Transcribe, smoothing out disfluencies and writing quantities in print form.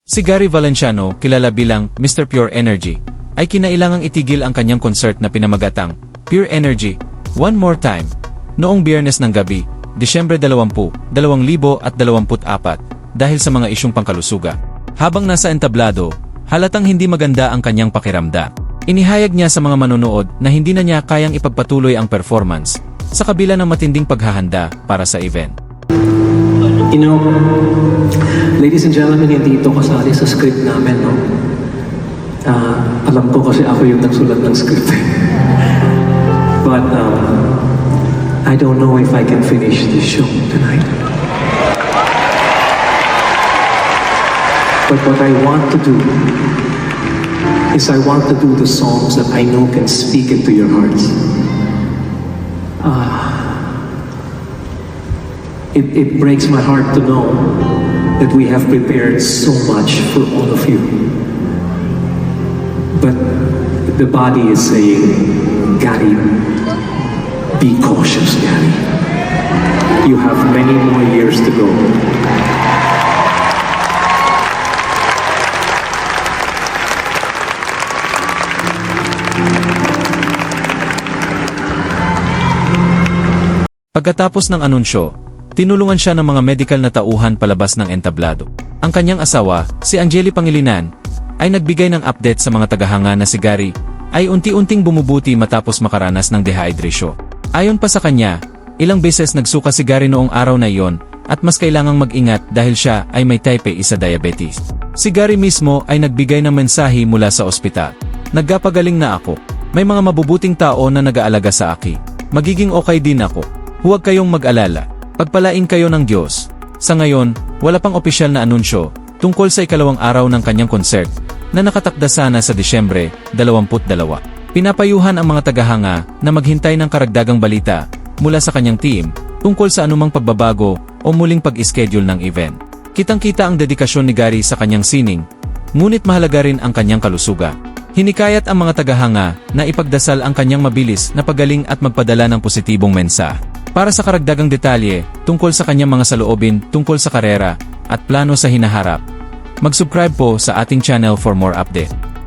Si Gary Valenciano, kilala bilang Mr. Pure Energy, ay kinailangang itigil ang kanyang concert na pinamagatang Pure Energy, One More Time, noong Biyernes ng gabi, Disyembre 20, 2024 dahil sa mga isyung pangkalusuga. Habang nasa entablado, halatang hindi maganda ang kanyang pakiramdam. Inihayag niya sa mga manonood na hindi na niya kayang ipagpatuloy ang performance sa kabila ng matinding paghahanda para sa event. You know, ladies and gentlemen, hindi ito kasali sa script namin, no? Alam ko kasi ako yung nagsulat ng script. But, I don't know if I can finish this show tonight. But what I want to do is I want to do the songs that I know can speak into your hearts. It breaks my heart to know that we have prepared so much for all of you. But the body is saying, Gary, be cautious, Gary. You have many more years to go. Pagkatapos ng anunsyo, tinulungan siya ng mga medical na tauhan palabas ng entablado. Ang kanyang asawa, si Angeli Pangilinan, ay nagbigay ng update sa mga tagahanga na si Gary ay unti-unting bumubuti matapos makaranas ng dehydration. Ayon pa sa kanya, ilang beses nagsuka si Gary noong araw na iyon at mas kailangang mag-ingat dahil siya ay may type 1 diabetes. Si Gary mismo ay nagbigay ng mensahe mula sa ospital. Nagpapagaling na ako. May mga mabubuting tao na nag-aalaga sa akin. Magiging okay din ako. Huwag kayong mag-alala. Pagpalain kayo ng Diyos. Sa ngayon, wala pang opisyal na anunsyo tungkol sa ikalawang araw ng kanyang concert na nakatakda sana sa Disyembre 22. Pinapayuhan ang mga tagahanga na maghintay ng karagdagang balita mula sa kanyang team tungkol sa anumang pagbabago o muling pag-schedule ng event. Kitang-kita ang dedikasyon ni Gary sa kanyang sining, ngunit mahalaga rin ang kanyang kalusugan. Hinikayat ang mga tagahanga na ipagdasal ang kanyang mabilis na pagaling at magpadala ng positibong mensahe. Para sa karagdagang detalye tungkol sa kanyang mga saloobin tungkol sa karera at plano sa hinaharap, mag-subscribe po sa ating channel for more update.